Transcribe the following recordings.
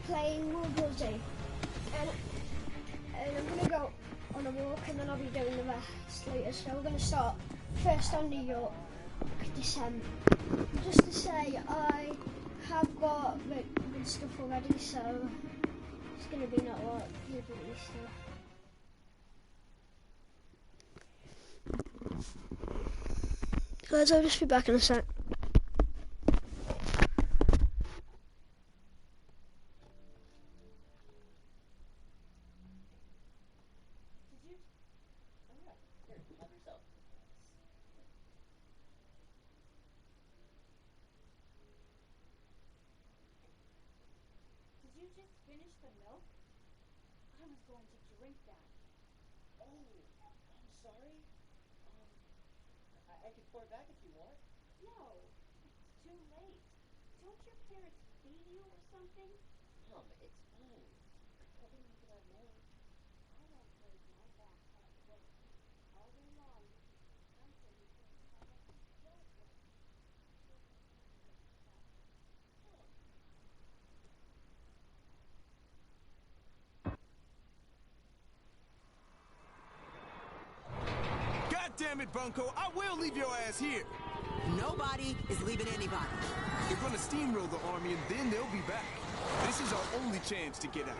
playing more Bloody, and I'm gonna go on a walk, and then I'll be doing the rest later. So we're gonna start first on New York Descent. Just to say, I have got good stuff already, so it's gonna be not what people used to. Guys, I'll just be back in a sec. I can pour it back if you want. No, it's too late. Don't your parents feed you or something? Mom, it's fine. I didn't make it out more. I don't break my back at work. All day long. I'm taking care of how much you don't work. God damn it, Bunko! I will leave your ass here! Nobody is leaving anybody. You're gonna steamroll the army and then they'll be back. This is our only chance to get out.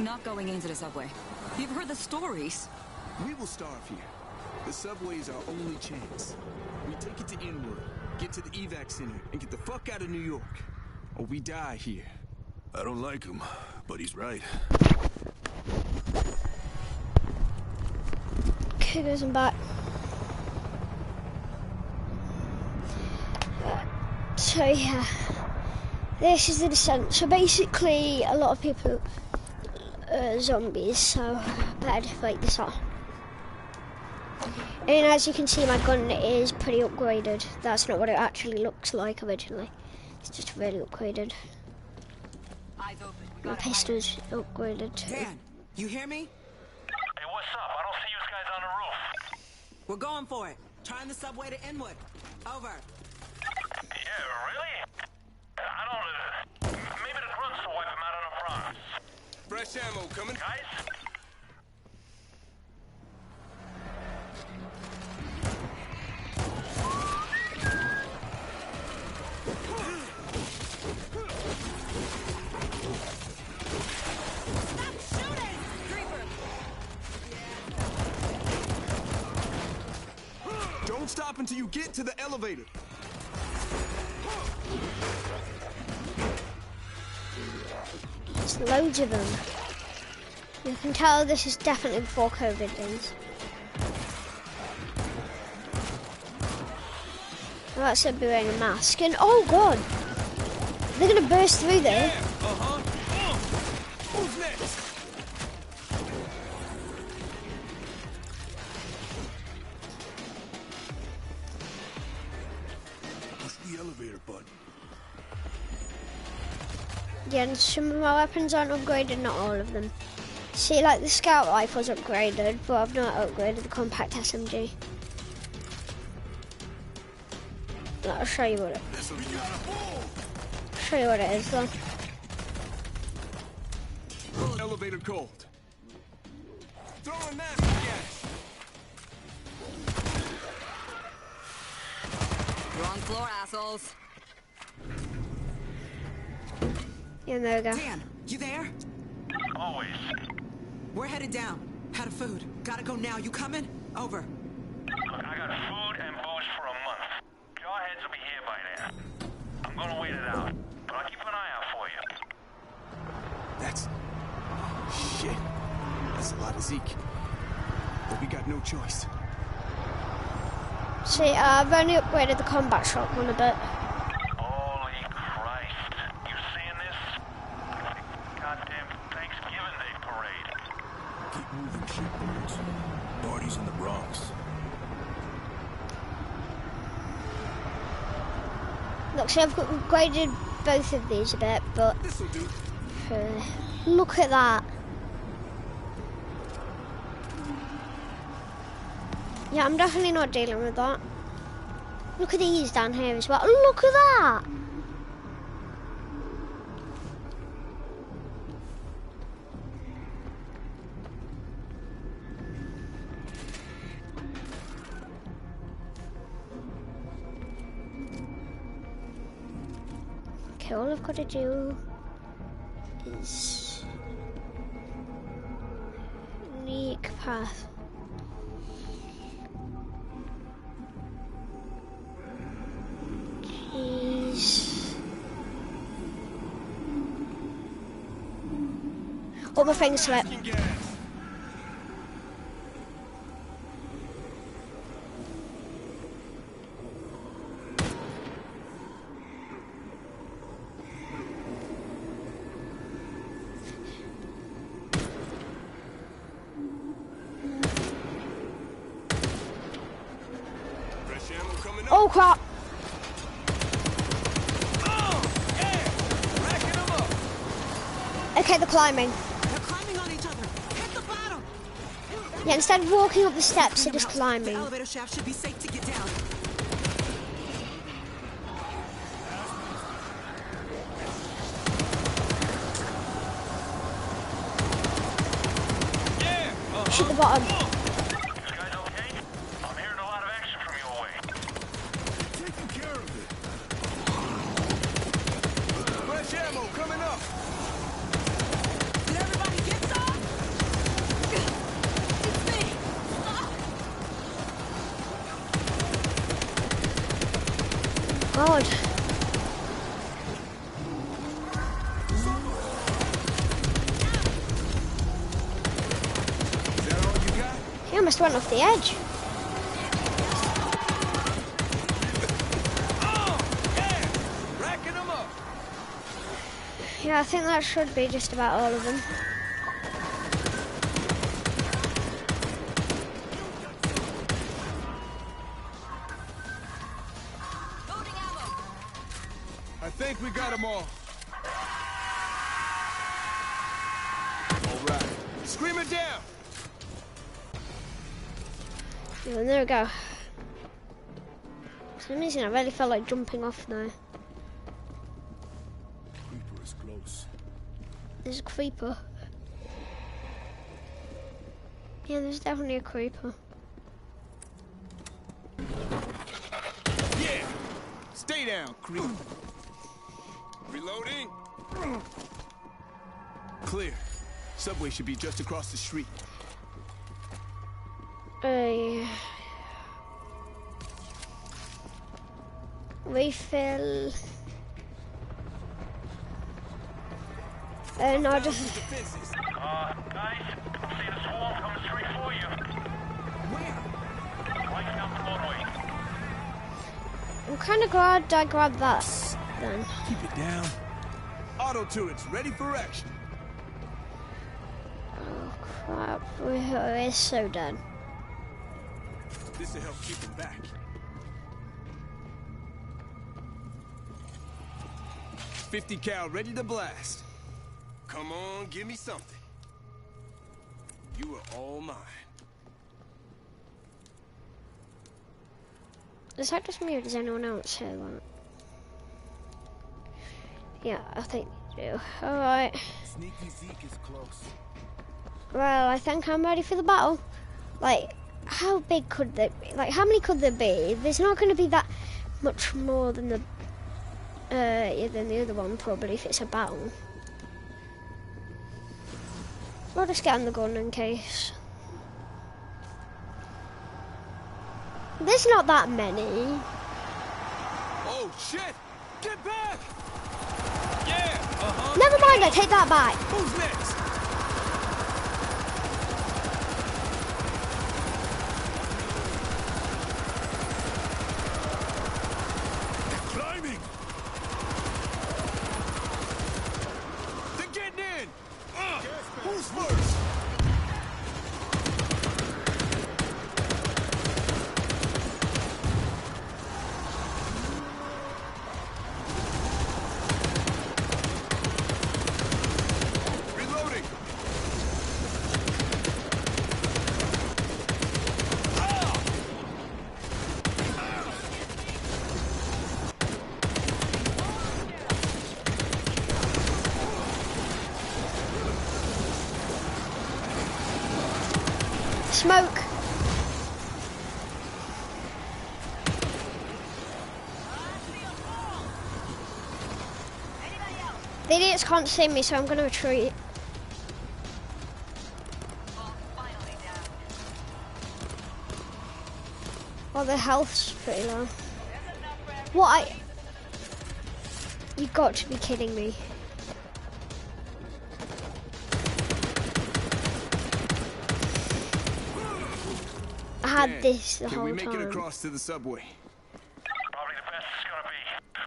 Not going into the subway. You've heard the stories. We will starve here. The subway is our only chance. We take it to Inwood, get to the evac center, and get the fuck out of New York. Or we die here. I don't like him, but he's right. Okay, guys, I'm back. So yeah, this is the descent. So basically, a lot of people are zombies, so better to fight this off. And as you can see, my gun is pretty upgraded. That's not what it actually looks like originally. It's just really upgraded. Eyes open. My pistol's upgraded too. Dan, you hear me? Hey, what's up? I don't see you guys on the roof. We're going for it. Trying the subway to Inwood. Over. Yeah, really? I don't... maybe the grunts will wipe them out on the fronts. Fresh ammo coming. Guys? Don't stop until you get to the elevator. There's loads of them. You can tell this is definitely before COVID days. Well, that's a be wearing a mask. And oh god! They're gonna burst through there. Who's next? Push the elevator button. Yeah, and some of my weapons aren't upgraded, not all of them. See, like the scout rifle's upgraded, but I've not upgraded the compact SMG. I'll show you what it is though. Elevator cold. Throwing mask gas. Wrong floor, assholes. Yeah, there we go. Dan, you there? Always. We're headed down. Out of food. Gotta go now. You coming? Over. Look, I got food and booze for a month. Jarheads will be here by then. I'm gonna wait it out, but I'll keep an eye out for you. That's... shit. That's a lot of Zeke. But we got no choice. See, I've only upgraded the combat shotgun a bit. Holy Christ. You seeing this? It's like goddamn Thanksgiving Day parade. Keep moving, shitbirds. Party's in the Bronx. Look, see, I've upgraded both of these a bit, but This'll do. Look at that. Yeah, I'm definitely not dealing with that. Look at these down here as well. Look at that. Okay, all I've got to do is unique path. Jeez. All my things slip. Oh crap! Okay, they're climbing. They're climbing on each other. Hit the bottom. Yeah, instead of walking up the steps, they're just The climbing. elevator shaft should be safe to get down. Shoot the bottom. You guys okay? I'm hearing a lot of action from your way. Taking care of it. Fresh ammo coming up. Did everybody get some? It's me. God. Is that all you got? He almost went off the edge. Racking them up. Yeah, I think that should be just about all of them. I think we got them all. All right. Scream it down. And there we go. For some reason, I really felt like jumping off now. Creeper is close. There's a creeper. Yeah, there's definitely a creeper. Yeah. Stay down, creep. Reloading. Clear. Subway should be just across the street. Refill. No, just Guys, I'm seeing a swarm coming straight for you. Where? Right down the motorway. I'm kind of glad I grabbed that then. Keep it down. Auto turrets ready for action. Oh crap, we're so done. This will help keep them back. .50 cal ready to blast. Come on, give me something. You are all mine. Is that just me or does anyone else hear that? Yeah, I think they do. Alright. Sneaky Zeke is close. Well, I think I'm ready for the battle. Like, how big could they be? Like, how many could there be? There's not going to be that much more than the other one, probably, if it's a battle. I'll just get on the gun in case. There's not that many. Oh, shit! Get back! Yeah, Never mind, I take that back. Who's next? Climbing! They're getting in! Who's first? Reloading! Smoke. guys can't see me, so I'm gonna retreat. Well, the health's pretty low. What? You got to be kidding me. I had Dan, this the can whole we make time. it across to the subway? Probably the best it's gonna be.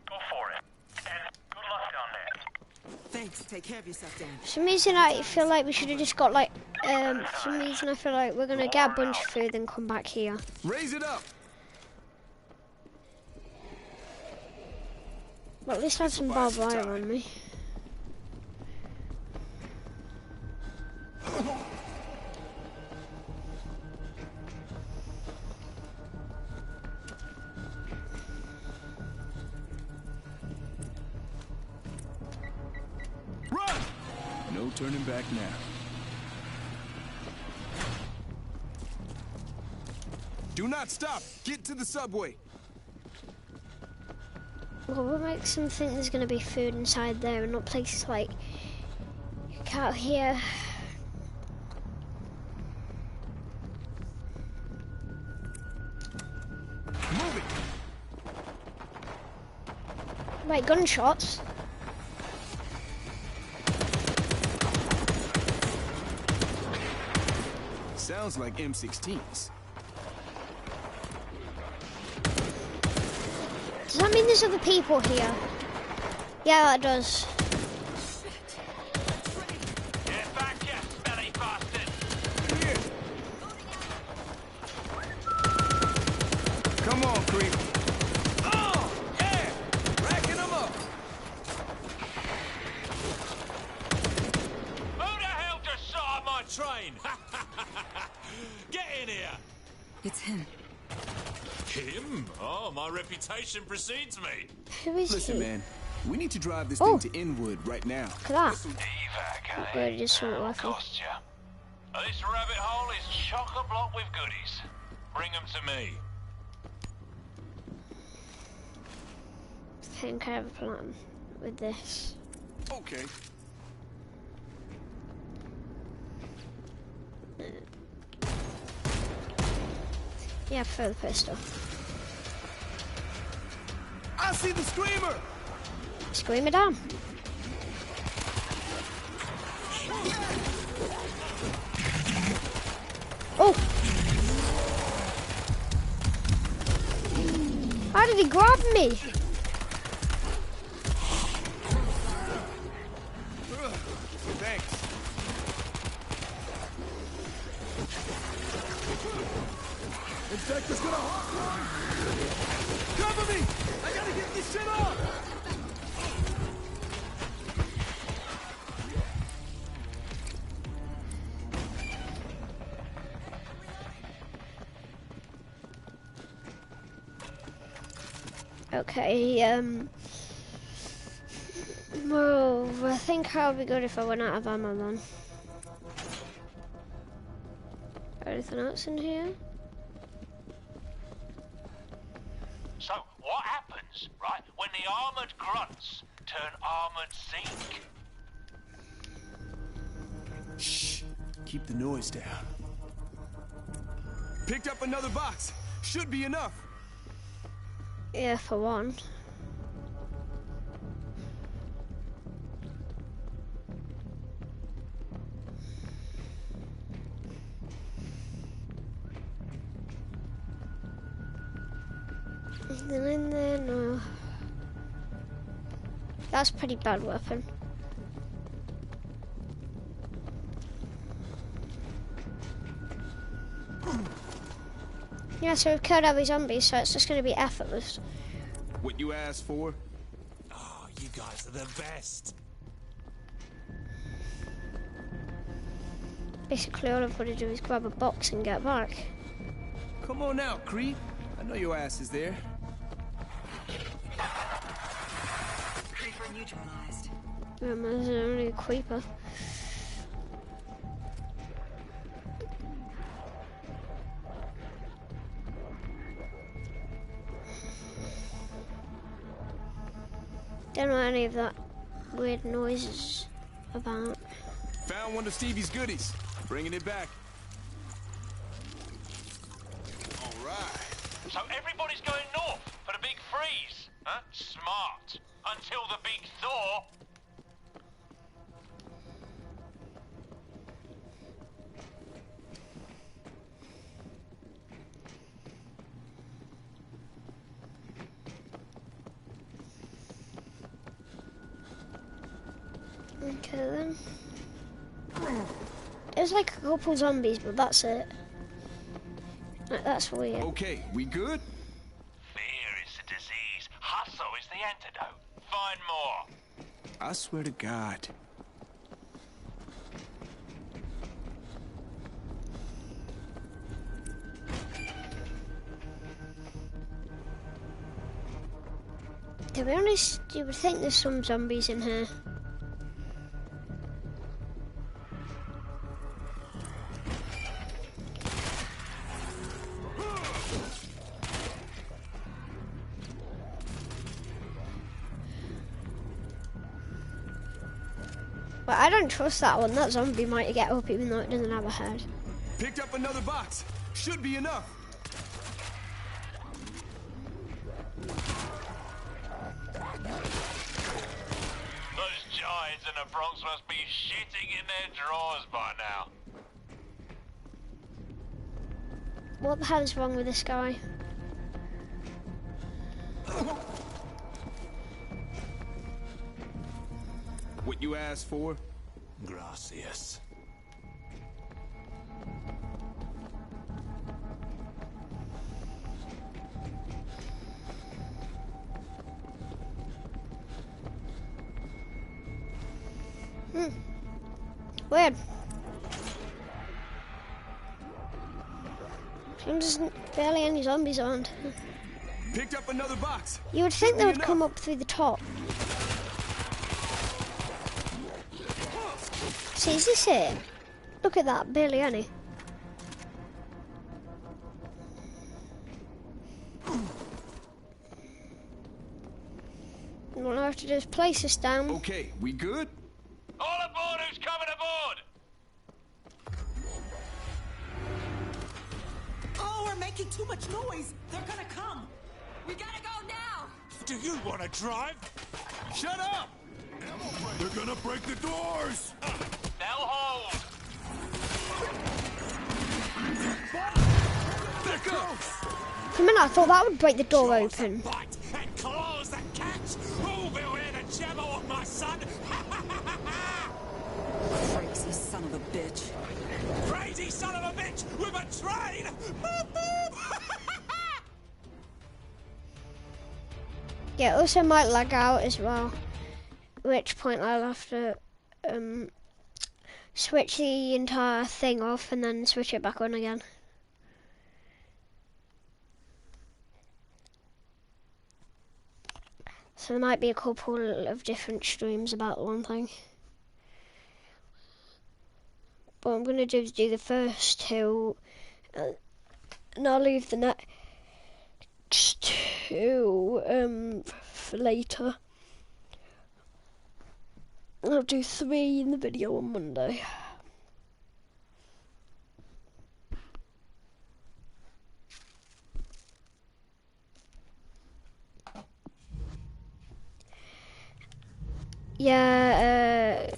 Go for it. And good luck down there. Thanks. Take care of yourself, Dan. For some reason, I feel like we should have just got like. For some reason, I feel like we're gonna get a bunch of food and come back here. Raise it up. But at least I have some barbed wire on me. Run! No turning back now. Do not stop. Get to the subway. Well, what makes them think there's gonna be food inside there and not places like out here? Move it. Wait, gunshots? Sounds like M16s. Does that mean there's other people here? Yeah, that does. Get back, you smelly bastard! Here. Come on, creep. Oh, yeah! Racking them up. Who the hell just shot at my train? Get in here! It's him. Him? Oh, my reputation precedes me. Who is Listen, he? man. We need to drive this Oh. thing to Inwood right now. Look at that. Evac, Good, just sort of rifle. Cost ya. This rabbit hole is chock-a-block with goodies. Bring them to me. I think I have a plan with this. Okay. Yeah, for the pistol. I see the screamer. Scream it down. Oh! How did he grab me? Thanks. Infector's gonna hotline. Cover me! I gotta get this shit off! Okay, well, I think I'll be good if I run out of ammo then. Anything else in here? So, what happens, right, when the armored grunts turn armored Zeke? Shh. Keep the noise down. Picked up another box. Should be enough. Yeah, for one. Anything in there? No. That's a pretty bad weapon. Yeah, so we've killed every zombie, so it's just going to be effortless. What you asked for? Oh, you guys are the best. Basically, all I've got to do is grab a box and get back. Come on out, creep. I know your ass is there. Creeper neutralized. There's only a creeper. Don't know any of that. weird noises about. Found one of Stevie's goodies. Bringing it back. All right. So everybody's going north for the big freeze, huh? Smart. Until the big thaw. Okay then. There's like a couple zombies, but that's it. Like, that's weird. Okay, we good? Fear is the disease. Hustle is the antidote. Find more. I swear to God. To be honest, you would think there's some zombies in here. But I don't trust that one. That zombie might get up even though it doesn't have a head. Picked up another box. Should be enough. Those giants in the Bronx must be shitting in their drawers by now. What the hell is wrong with this guy? What you asked for? Gracias. Weird. There's barely any zombies around. Picked up another box. You would think they would come up through the top. See, is this it? Look at that, barely any. What I have to do is place this down. Okay, we good? All aboard who's coming aboard! Oh, we're making too much noise. They're gonna come. We gotta go now. Do you want to drive? Shut up! They're gonna break the doors! They'll hold. Back up! For a minute, I thought that would break the door open. Bite and claws that catch! Who'll be wearing a jabber on my son? Crazy son of a bitch. Crazy son of a bitch with a train! Boop, boop. Yeah, it also might lag out as well. At which point I'll have to switch the entire thing off and then switch it back on again. So there might be a couple of different streams about one thing. But I'm going to do the first two, and I'll leave the next two for later. I'll do 3 in the video on Monday. Yeah,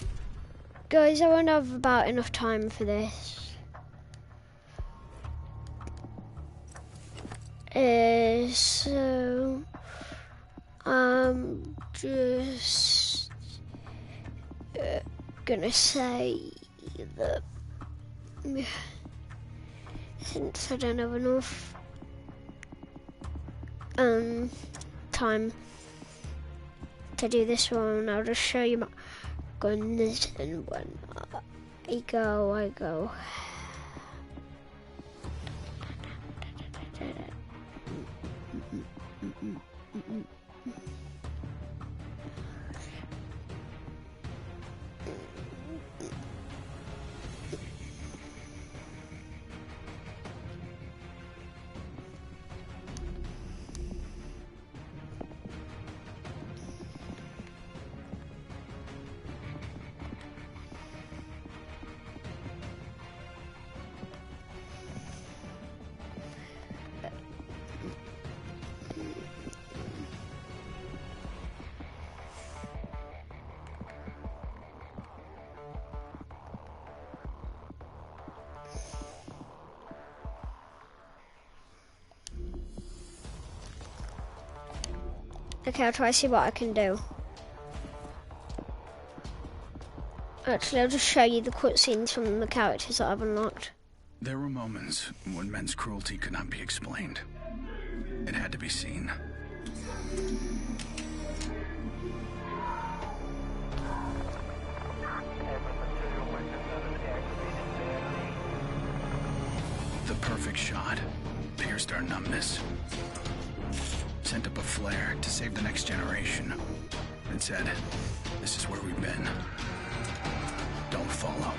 guys, I won't have about enough time for this. So I'm just gonna say that since I don't have enough time to do this one, I'll just show you my guns, and when I go. Okay, I'll try to see what I can do. Actually, I'll just show you the cutscenes from the characters that I've unlocked. There were moments when men's cruelty could not be explained. It had to be seen. The perfect shot pierced our numbness. Sent up a flare to save the next generation. It said, "This is where we've been. Don't follow."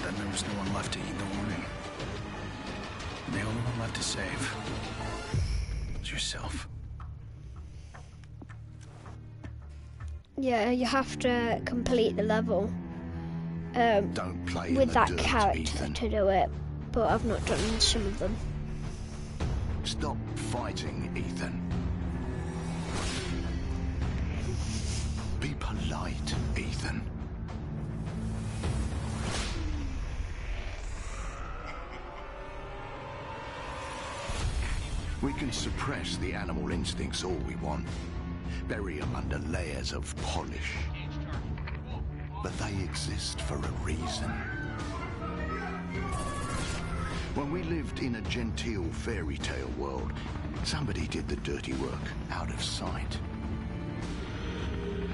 Then there was no one left to heed the warning. And the only one left to save was yourself. Yeah, you have to complete the level Don't play with in that the dirt, character Ethan. to do it, but I've not done some of them. Stop fighting, Ethan. Be polite, Ethan. We can suppress the animal instincts all we want. Bury them under layers of polish. But they exist for a reason. When we lived in a genteel fairy tale world, somebody did the dirty work out of sight.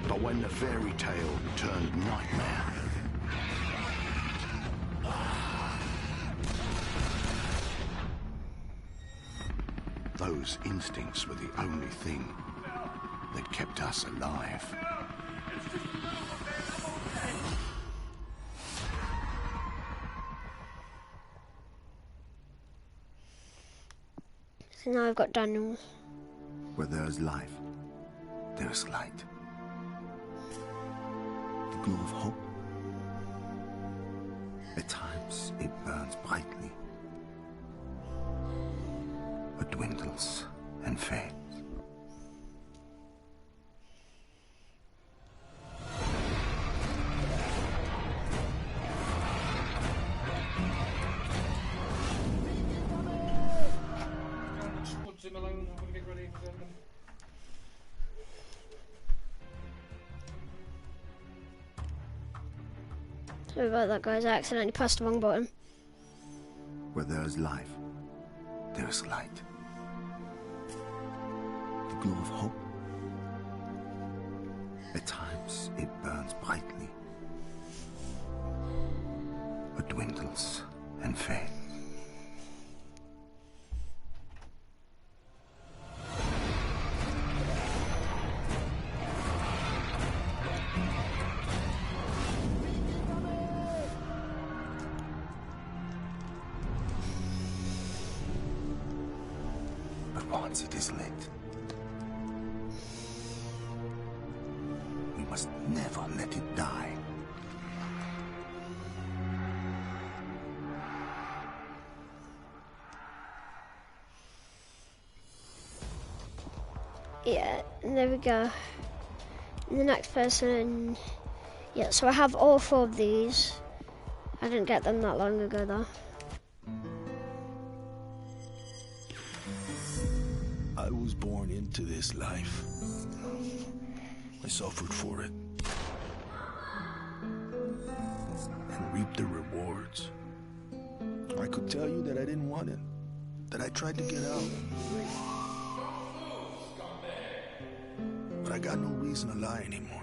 But when the fairy tale turned nightmare, those instincts were the only thing that kept us alive. So now I've got Daniel. Where there is life, there is light. The glow of hope. At times, it burns brightly, but dwindles and fades. Sorry about that, guys. I accidentally pressed the wrong button. Where there is life, there is light. The glow of hope. At times, it burns brightly, but dwindles and fades. Once it is lit, we must never let it die. Yeah, and there we go. And the next person, yeah, so I have all 4 of these. I didn't get them that long ago though. I was born into this life. I suffered for it. And reaped the rewards. I could tell you that I didn't want it. That I tried to get out. But I got no reason to lie anymore.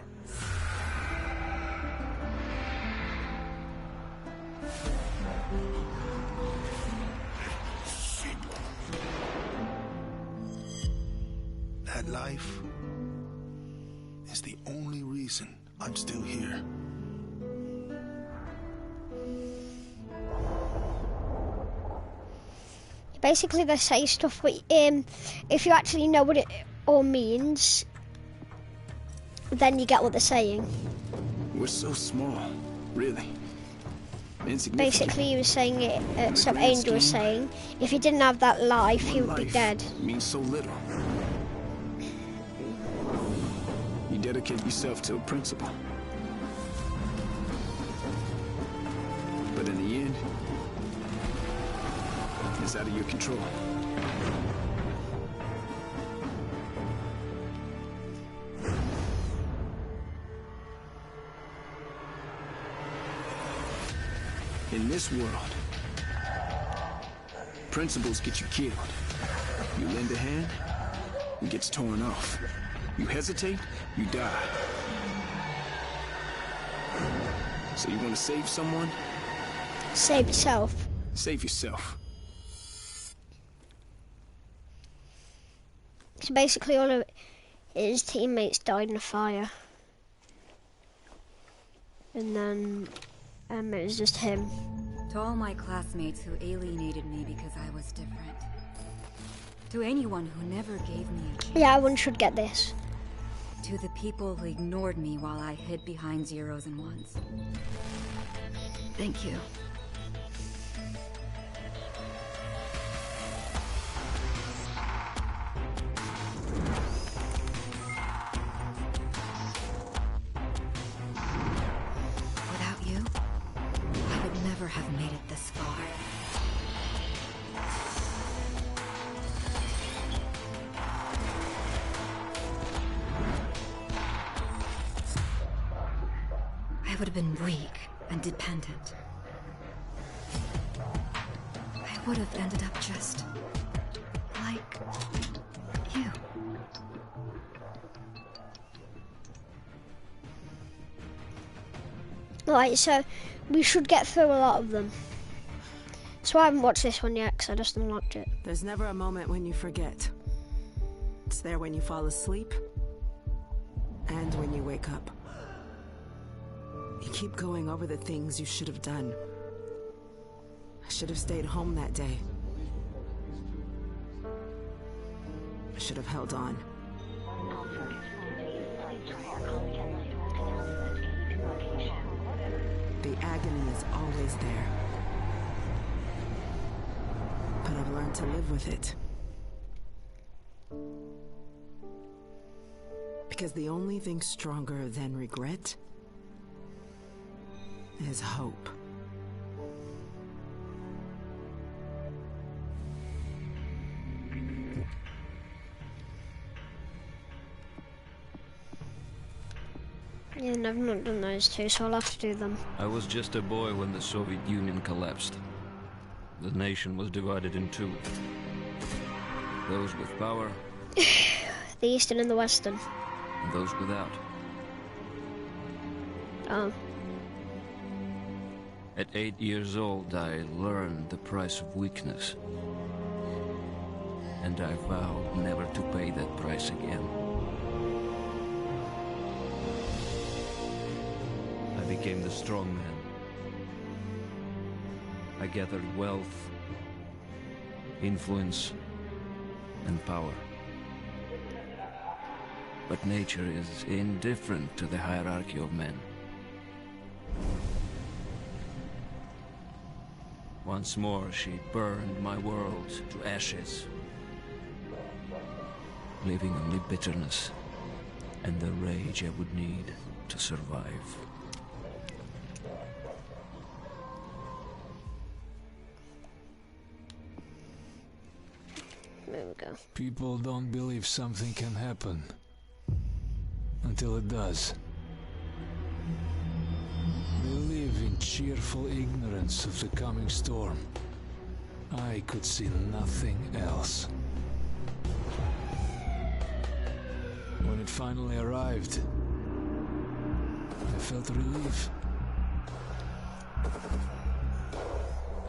That life is the only reason I'm still here. Basically, they say stuff, but if you actually know what it all means, then you get what they're saying. We're so small, really. Insignificant. Basically, he was saying it, so Angel was saying, if he didn't have that life, he would be dead. Means so little. You dedicate yourself to a principle. But in the end, it's out of your control. In this world, principles get you killed. You lend a hand, it gets torn off. You hesitate, you die. So you want to save someone? Save yourself. Save yourself. So basically all of his teammates died in a fire. And then it was just him. To all my classmates who alienated me because I was different. To anyone who never gave me a chance. Yeah, everyone should get this. To the people who ignored me while I hid behind zeros and ones. Thank you. Without you, I would never have made it this far. I would have been weak and dependent. I would have ended up just like you. Right, so we should get through a lot of them. So I haven't watched this one yet because I just unlocked it. There's never a moment when you forget. It's there when you fall asleep and when you wake up. You keep going over the things you should have done. I should have stayed home that day. I should have held on. The agony is always there. But I've learned to live with it. Because the only thing stronger than regret is hope. Yeah, and I've not done those two, so I'll have to do them. I was just a boy when the Soviet Union collapsed. The nation was divided in two. Those with power... The Eastern and the Western. And those without. Oh. At 8 years old, I learned the price of weakness. And I vowed never to pay that price again. I became the strong man. I gathered wealth, influence, and power. But nature is indifferent to the hierarchy of men. Once more, she burned my world to ashes, leaving only bitterness and the rage I would need to survive. There we go. People don't believe something can happen until it does. They live in cheerful ignorance of the coming storm. I could see nothing else. When it finally arrived, I felt relief.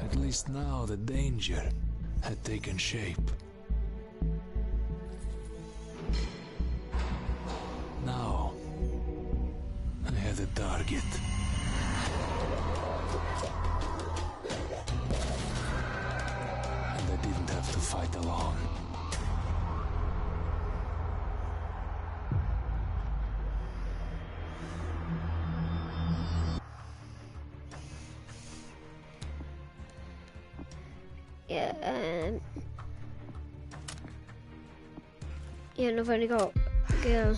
At least now the danger had taken shape. Now, I had a target. And I didn't have to fight alone. Yeah, and I've only got a girl.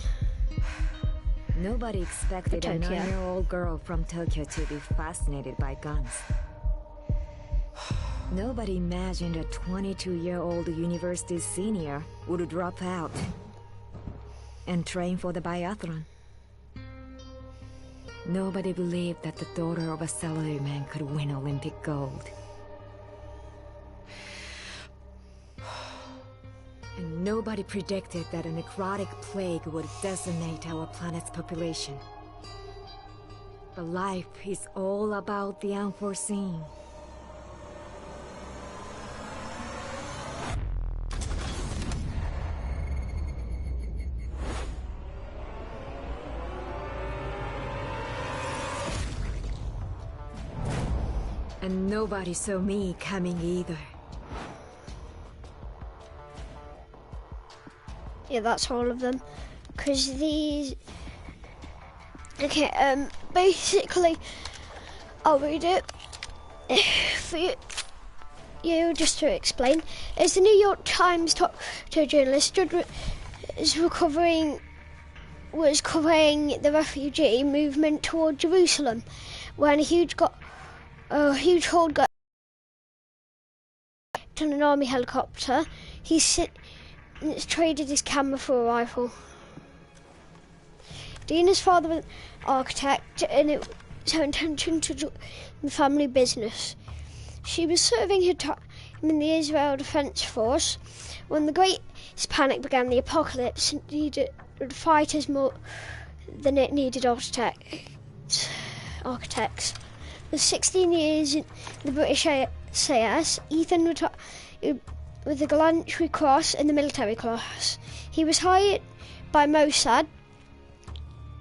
Nobody expected a 9-year-old girl from Tokyo to be fascinated by guns. Nobody imagined a 22-year-old university senior would drop out and train for the biathlon. Nobody believed that the daughter of a salaryman could win Olympic gold. And nobody predicted that a necrotic plague would decimate our planet's population. But life is all about the unforeseen. And nobody saw me coming either. Yeah, that's all of them. Because these... Okay, basically, I'll read it for you just to explain. As the New York Times talked to a journalist, Judd was covering the refugee movement toward Jerusalem when a huge horde got on an army helicopter. He traded his camera for a rifle. Dina's father was an architect, and it was her intention to join the family business. She was serving her time in the Israel Defense Force when the Great Panic began. The apocalypse needed fighters more than it needed architects. With 16 years in the British SAS, Ethan retired with the Gallantry Cross and the Military Cross. He was hired by Mossad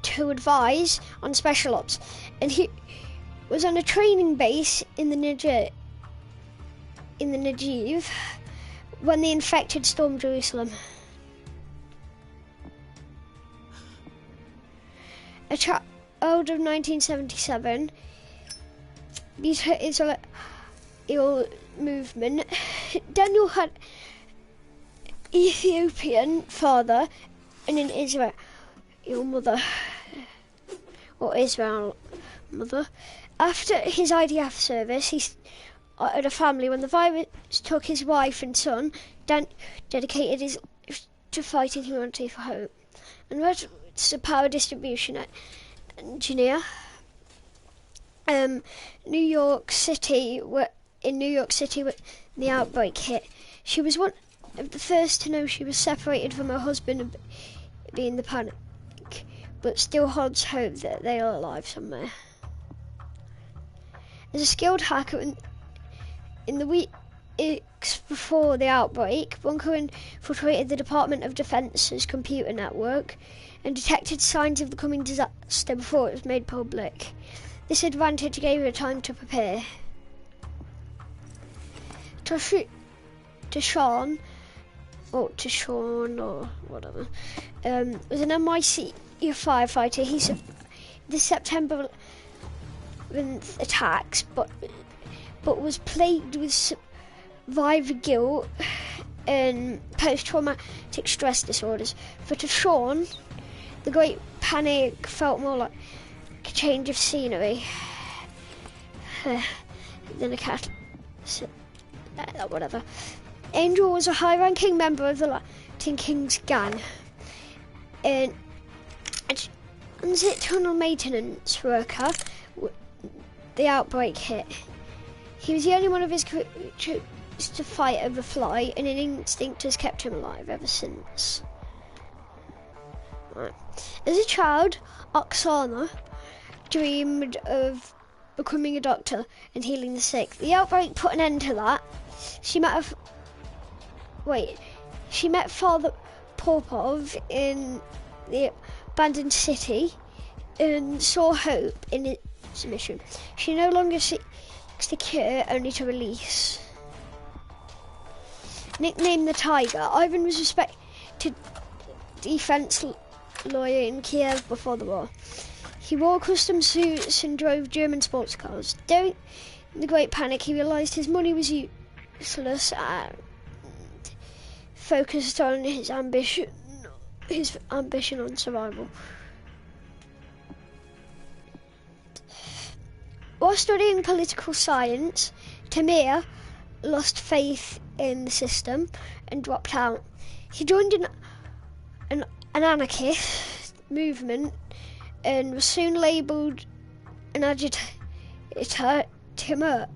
to advise on special ops, and he was on a training base in the Negev when the infected stormed Jerusalem. A child of 1977, these Israel movement. Daniel had Ethiopian father and an Israel mother, or Israel mother. After his IDF service, he started a family. When the virus took his wife and son, Dan dedicated his life to fighting humanity for hope. And was a power distribution engineer. New York City, when the outbreak hit, she was one of the first to know she was separated from her husband and being the panic, but still holds hope that they are alive somewhere. As a skilled hacker in the weeks before the outbreak, Bunker infiltrated the Department of Defense's computer network and detected signs of the coming disaster before it was made public. This advantage gave her time to prepare. Tashawn or whatever, was an MI6 firefighter. He survived the September attacks, but was plagued with survivor guilt and post-traumatic stress disorders. For Tashawn, the Great Panic felt more like a change of scenery than a cat. Whatever. Angel was a high-ranking member of the Latin Kings gang and transit tunnel maintenance worker. The outbreak hit. He was the only one of his crew to fight over fly, and an instinct has kept him alive ever since. Right. As a child, Oksana dreamed of becoming a doctor and healing the sick. The outbreak put an end to that. She met Father Popov in the abandoned city and saw hope in his mission. She no longer seeks to cure, only to release. Nicknamed the Tiger, Ivan was a respected defense lawyer in Kiev before the war. He wore custom suits and drove German sports cars. During the Great Panic, he realised his money was useless and focused on his ambition on survival. While studying political science, Tamir lost faith in the system and dropped out. He joined an anarchist movement and was soon labelled an agitator. Timur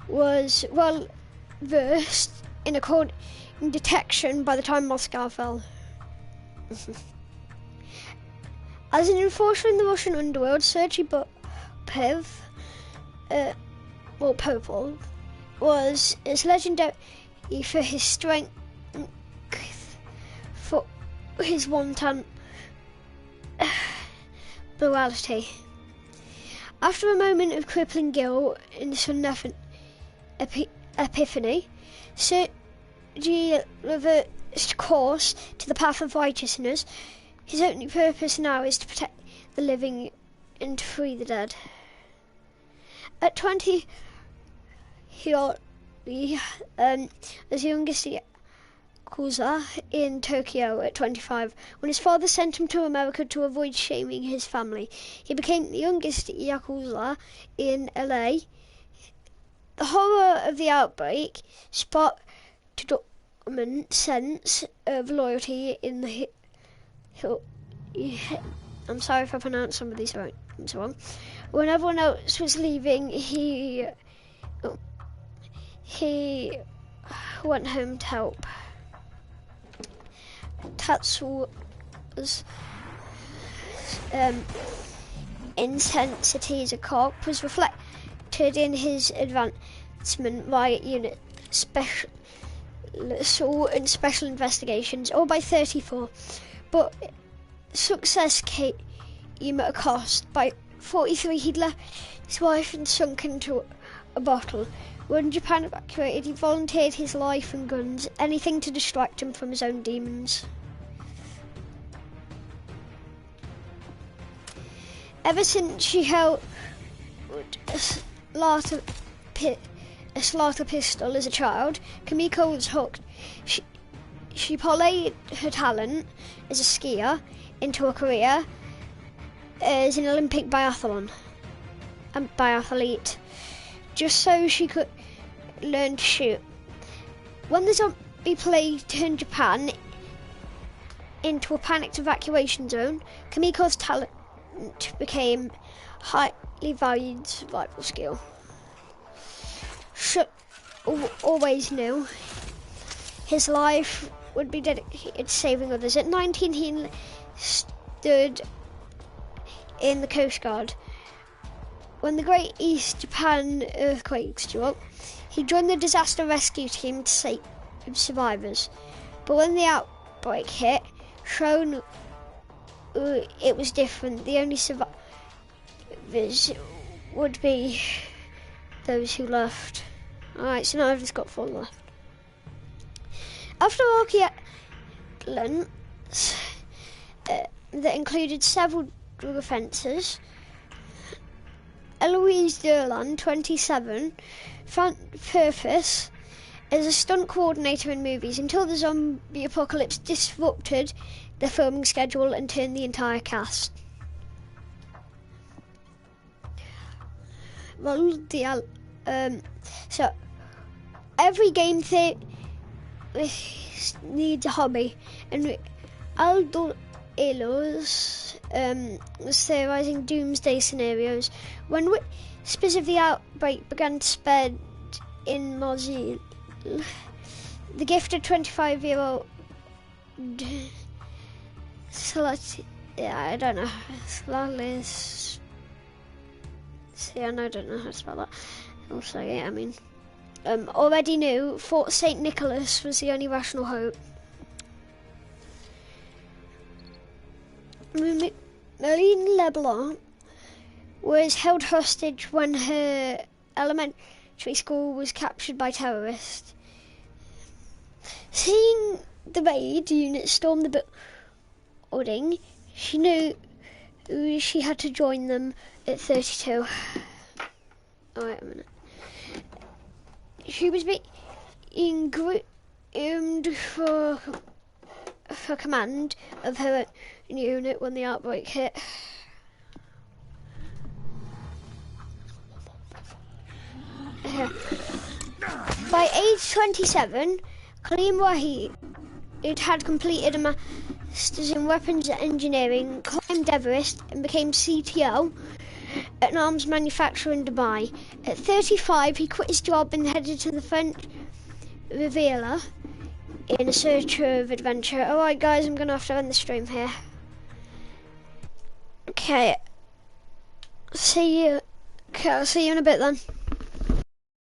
was well versed in according detection by the time Moscow fell. As an enforcer in the Russian underworld, Sergei Popov was as legendary for his strength, for his wanton morality. After a moment of crippling guilt and sudden epiphany, Sergei reversed course to the path of righteousness. His only purpose now is to protect the living and free the dead. At 20, he was the youngest Yakuza in Tokyo. At 25, when his father sent him to America to avoid shaming his family, he became the youngest Yakuza in LA. The horror of the outbreak sparked a dormant sense of loyalty in the I'm sorry if I pronounced some of these wrong. When everyone else was leaving, he went home to help. Tatsuo's intensity as a cop was reflected in his advancement riot unit, special assault and special investigations, all by 34. But success came at a cost. By 43, he'd left his wife and sunk into a bottle. When Japan evacuated, he volunteered his life and guns, anything to distract him from his own demons. Ever since she held a slaughter pistol as a child, Kimiko was hooked. She parlayed her talent as a skier into a career as an Olympic biathlete, just so she could learn to shoot. When the zombie plague turned Japan into a panicked evacuation zone, Kimiko's talent became highly valued survival skill. She always knew his life would be dedicated to saving others. At 19, he stood in the Coast Guard. When the Great East Japan earthquake struck, he joined the disaster rescue team to save survivors. But when the outbreak hit, shown it was different. The only survivors would be those who left. Alright, so now I've just got 4 left. After arguments that included several drug offences, Eloise Durland, 27, found purpose as a stunt coordinator in movies until the zombie apocalypse disrupted the filming schedule and turned the entire cast. Well, so every game needs a hobby, and Aldo Elos was theorising doomsday scenarios. When whispers of the outbreak began to spread in Mosul, the gifted 25-year-old I don't know how to spell that. I'll say it, already knew Fort St. Nicholas was the only rational hope. Marine LeBlanc was held hostage when her elementary school was captured by terrorists. Seeing the raid unit storm the building, she knew she had to join them at 32. Oh, wait a minute. She was being groomed for command of her unit when the outbreak hit. By age 27, Kaleem Wahid had completed a masters in weapons engineering, climbed Everest and became CTO at an arms manufacturer in Dubai. At 35, he quit his job and headed to the French Riviera in a search of adventure. Alright guys, I'm gonna have to end the stream here. Okay. I'll see you in a bit then.